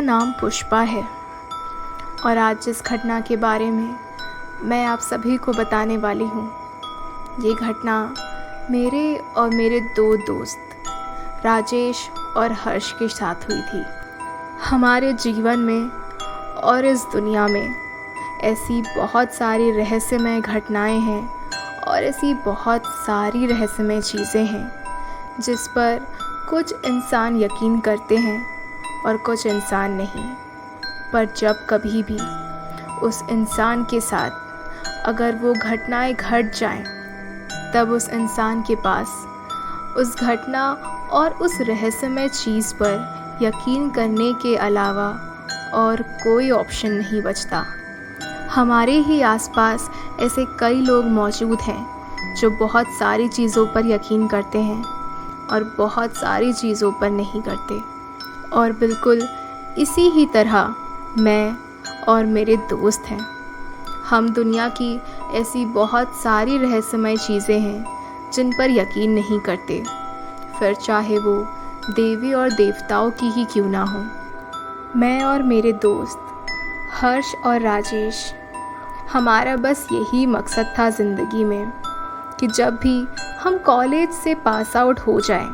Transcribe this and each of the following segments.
नाम पुष्पा है और आज जिस घटना के बारे में मैं आप सभी को बताने वाली हूँ, ये घटना मेरे और मेरे दो दोस्त राजेश और हर्ष के साथ हुई थी। हमारे जीवन में और इस दुनिया में ऐसी बहुत सारी रहस्यमय घटनाएं हैं और ऐसी बहुत सारी रहस्यमय चीज़ें हैं जिस पर कुछ इंसान यकीन करते हैं और कुछ इंसान नहीं। पर जब कभी भी उस इंसान के साथ अगर वो घटनाएं घट जाएं, तब उस इंसान के पास उस घटना और उस रहस्यमय चीज़ पर यकीन करने के अलावा और कोई ऑप्शन नहीं बचता। हमारे ही आसपास ऐसे कई लोग मौजूद हैं जो बहुत सारी चीज़ों पर यकीन करते हैं और बहुत सारी चीज़ों पर नहीं करते। और बिल्कुल इसी ही तरह मैं और मेरे दोस्त हैं। हम दुनिया की ऐसी बहुत सारी रहस्यमय चीज़ें हैं जिन पर यकीन नहीं करते, फिर चाहे वो देवी और देवताओं की ही क्यों ना हो। मैं और मेरे दोस्त हर्ष और राजेश, हमारा बस यही मकसद था ज़िंदगी में कि जब भी हम कॉलेज से पास आउट हो जाएं,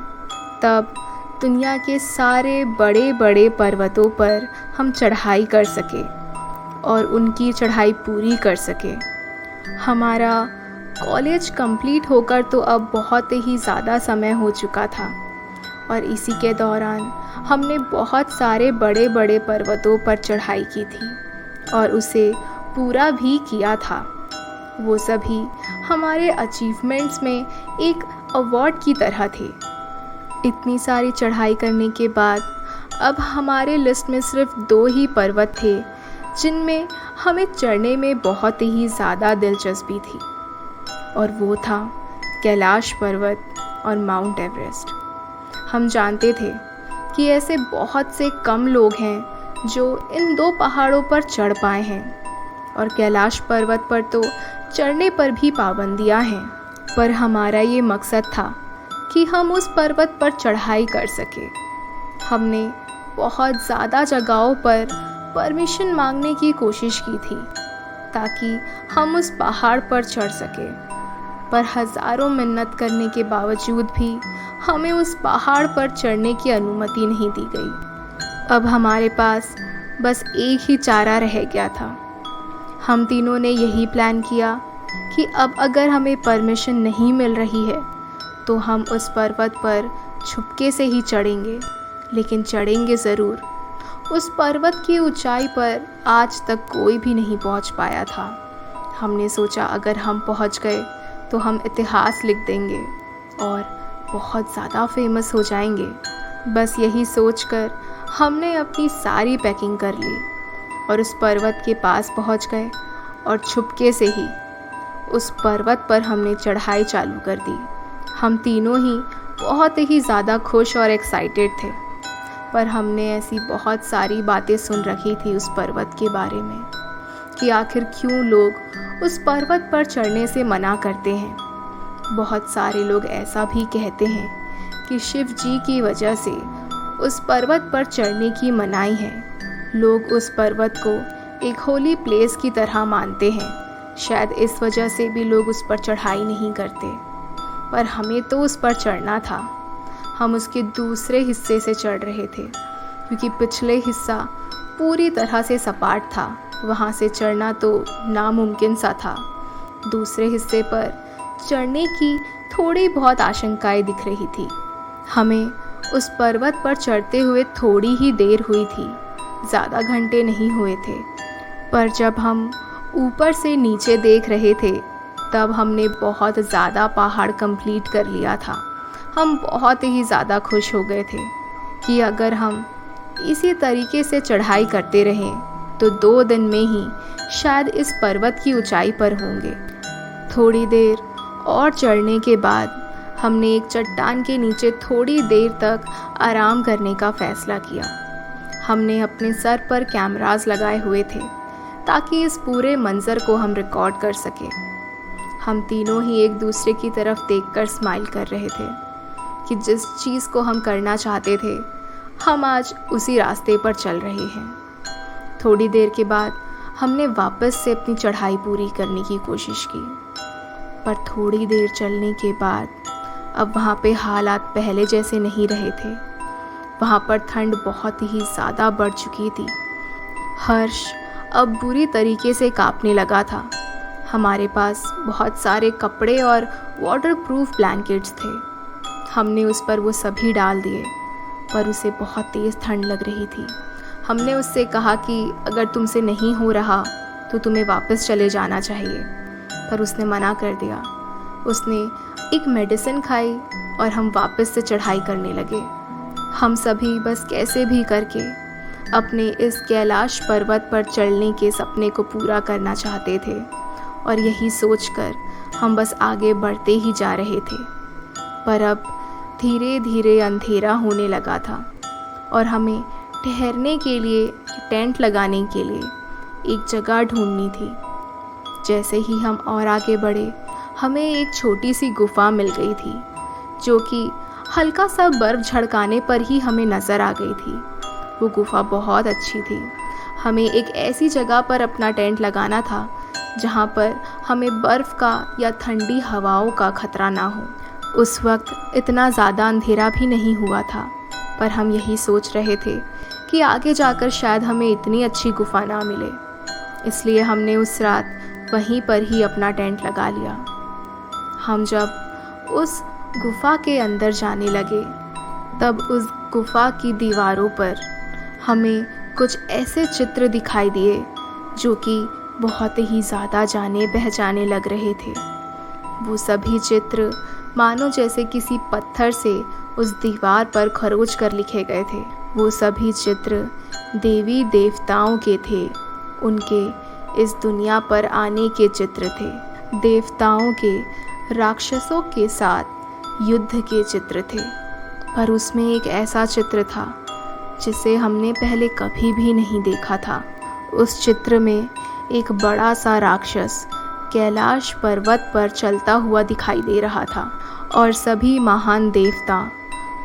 तब दुनिया के सारे बड़े बड़े पर्वतों पर हम चढ़ाई कर सके और उनकी चढ़ाई पूरी कर सके। हमारा कॉलेज कंप्लीट होकर तो अब बहुत ही ज़्यादा समय हो चुका था और इसी के दौरान हमने बहुत सारे बड़े बड़े पर्वतों पर चढ़ाई की थी और उसे पूरा भी किया था। वो सभी हमारे अचीवमेंट्स में एक अवार्ड की तरह थे। इतनी सारी चढ़ाई करने के बाद अब हमारे लिस्ट में सिर्फ 2 ही पर्वत थे जिनमें हमें चढ़ने में बहुत ही ज़्यादा दिलचस्पी थी, और वो था कैलाश पर्वत और माउंट एवरेस्ट। हम जानते थे कि ऐसे बहुत से कम लोग हैं जो इन 2 पहाड़ों पर चढ़ पाए हैं, और कैलाश पर्वत पर तो चढ़ने पर भी पाबंदियां हैं। पर हमारा ये मकसद था कि हम उस पर्वत पर चढ़ाई कर सके। हमने बहुत ज़्यादा जगहों पर परमिशन मांगने की कोशिश की थी ताकि हम उस पहाड़ पर चढ़ सके, पर हज़ारों मिन्नत करने के बावजूद भी हमें उस पहाड़ पर चढ़ने की अनुमति नहीं दी गई। अब हमारे पास बस एक ही चारा रह गया था। हम तीनों ने यही प्लान किया कि अब अगर हमें परमिशन नहीं मिल रही है तो हम उस पर्वत पर छुपके से ही चढ़ेंगे, लेकिन चढ़ेंगे ज़रूर। उस पर्वत की ऊंचाई पर आज तक कोई भी नहीं पहुंच पाया था। हमने सोचा अगर हम पहुंच गए तो हम इतिहास लिख देंगे और बहुत ज़्यादा फेमस हो जाएंगे। बस यही सोचकर हमने अपनी सारी पैकिंग कर ली और उस पर्वत के पास पहुंच गए और छुपके से ही उस पर्वत पर हमने चढ़ाई चालू कर दी। हम तीनों ही बहुत ही ज़्यादा खुश और एक्साइटेड थे, पर हमने ऐसी बहुत सारी बातें सुन रखी थी उस पर्वत के बारे में कि आखिर क्यों लोग उस पर्वत पर चढ़ने से मना करते हैं। बहुत सारे लोग ऐसा भी कहते हैं कि शिव जी की वजह से उस पर्वत पर चढ़ने की मनाही है। लोग उस पर्वत को एक होली प्लेस की तरह मानते हैं। शायद इस वजह से भी लोग उस पर चढ़ाई नहीं करते, पर हमें तो उस पर चढ़ना था। हम उसके दूसरे हिस्से से चढ़ रहे थे क्योंकि पिछले हिस्सा पूरी तरह से सपाट था, वहाँ से चढ़ना तो नामुमकिन सा था। दूसरे हिस्से पर चढ़ने की थोड़ी बहुत आशंकाएं दिख रही थी। हमें उस पर्वत पर चढ़ते हुए थोड़ी ही देर हुई थी, ज़्यादा घंटे नहीं हुए थे। पर जब हम ऊपर से नीचे देख रहे थे तब हमने बहुत ज़्यादा पहाड़ कंप्लीट कर लिया था। हम बहुत ही ज़्यादा खुश हो गए थे कि अगर हम इसी तरीके से चढ़ाई करते रहें तो 2 दिन में ही शायद इस पर्वत की ऊंचाई पर होंगे। थोड़ी देर और चढ़ने के बाद हमने एक चट्टान के नीचे थोड़ी देर तक आराम करने का फ़ैसला किया। हमने अपने सर पर कैमरास लगाए हुए थे ताकि इस पूरे मंज़र को हम रिकॉर्ड कर सकें। हम तीनों ही एक दूसरे की तरफ देखकर स्माइल कर रहे थे कि जिस चीज़ को हम करना चाहते थे हम आज उसी रास्ते पर चल रहे हैं। थोड़ी देर के बाद हमने वापस से अपनी चढ़ाई पूरी करने की कोशिश की, पर थोड़ी देर चलने के बाद अब वहाँ पे हालात पहले जैसे नहीं रहे थे। वहाँ पर ठंड बहुत ही ज़्यादा बढ़ चुकी थी। हर्ष अब बुरी तरीके से कांपने लगा था। हमारे पास बहुत सारे कपड़े और वाटरप्रूफ ब्लैंकेट्स थे। हमने उस पर वो सभी डाल दिए, पर उसे बहुत तेज़ ठंड लग रही थी। हमने उससे कहा कि अगर तुमसे नहीं हो रहा तो तुम्हें वापस चले जाना चाहिए, पर उसने मना कर दिया। उसने एक मेडिसिन खाई और हम वापस से चढ़ाई करने लगे। हम सभी बस कैसे भी करके अपने इस कैलाश पर्वत पर चढ़ने के सपने को पूरा करना चाहते थे, और यही सोचकर हम बस आगे बढ़ते ही जा रहे थे। पर अब धीरे धीरे अंधेरा होने लगा था और हमें ठहरने के लिए, टेंट लगाने के लिए एक जगह ढूंढनी थी। जैसे ही हम और आगे बढ़े, हमें एक छोटी सी गुफा मिल गई थी, जो कि हल्का सा बर्फ़ झड़काने पर ही हमें नज़र आ गई थी। वो गुफा बहुत अच्छी थी। हमें एक ऐसी जगह पर अपना टेंट लगाना था जहाँ पर हमें बर्फ़ का या ठंडी हवाओं का खतरा ना हो। उस वक्त इतना ज़्यादा अंधेरा भी नहीं हुआ था, पर हम यही सोच रहे थे कि आगे जाकर शायद हमें इतनी अच्छी गुफा ना मिले। इसलिए हमने उस रात वहीं पर ही अपना टेंट लगा लिया। हम जब उस गुफा के अंदर जाने लगे, तब उस गुफा की दीवारों पर हमें कुछ ऐसे चित्र दिखाई दिए जो कि बहुत ही ज़्यादा जाने पहचाने लग रहे थे। वो सभी चित्र मानो जैसे किसी पत्थर से उस दीवार पर खरोच कर लिखे गए थे। वो सभी चित्र देवी देवताओं के थे, उनके इस दुनिया पर आने के चित्र थे। देवताओं के राक्षसों के साथ युद्ध के चित्र थे, पर उसमें एक ऐसा चित्र था जिसे हमने पहले कभी भी नहीं देखा था। उस चित्र में एक बड़ा सा राक्षस कैलाश पर्वत पर चलता हुआ दिखाई दे रहा था, और सभी महान देवता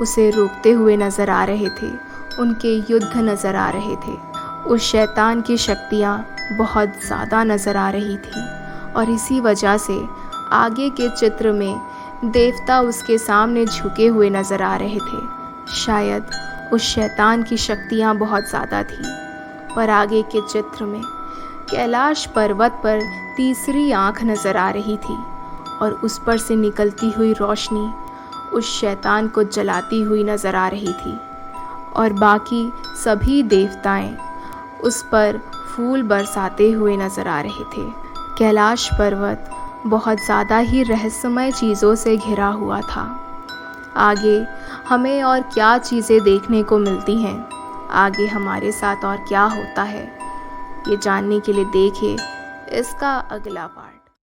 उसे रोकते हुए नज़र आ रहे थे। उनके युद्ध नज़र आ रहे थे। उस शैतान की शक्तियाँ बहुत ज़्यादा नज़र आ रही थी, और इसी वजह से आगे के चित्र में देवता उसके सामने झुके हुए नज़र आ रहे थे। शायद उस शैतान की शक्तियाँ बहुत ज़्यादा थीं, पर आगे के चित्र में कैलाश पर्वत पर तीसरी आँख नज़र आ रही थी, और उस पर से निकलती हुई रोशनी उस शैतान को जलाती हुई नज़र आ रही थी, और बाकी सभी देवताएं उस पर फूल बरसाते हुए नज़र आ रहे थे। कैलाश पर्वत बहुत ज़्यादा ही रहस्यमय चीज़ों से घिरा हुआ था। आगे हमें और क्या चीज़ें देखने को मिलती हैं, आगे हमारे साथ और क्या होता है, ये जानने के लिए देखिए इसका अगला पार्ट।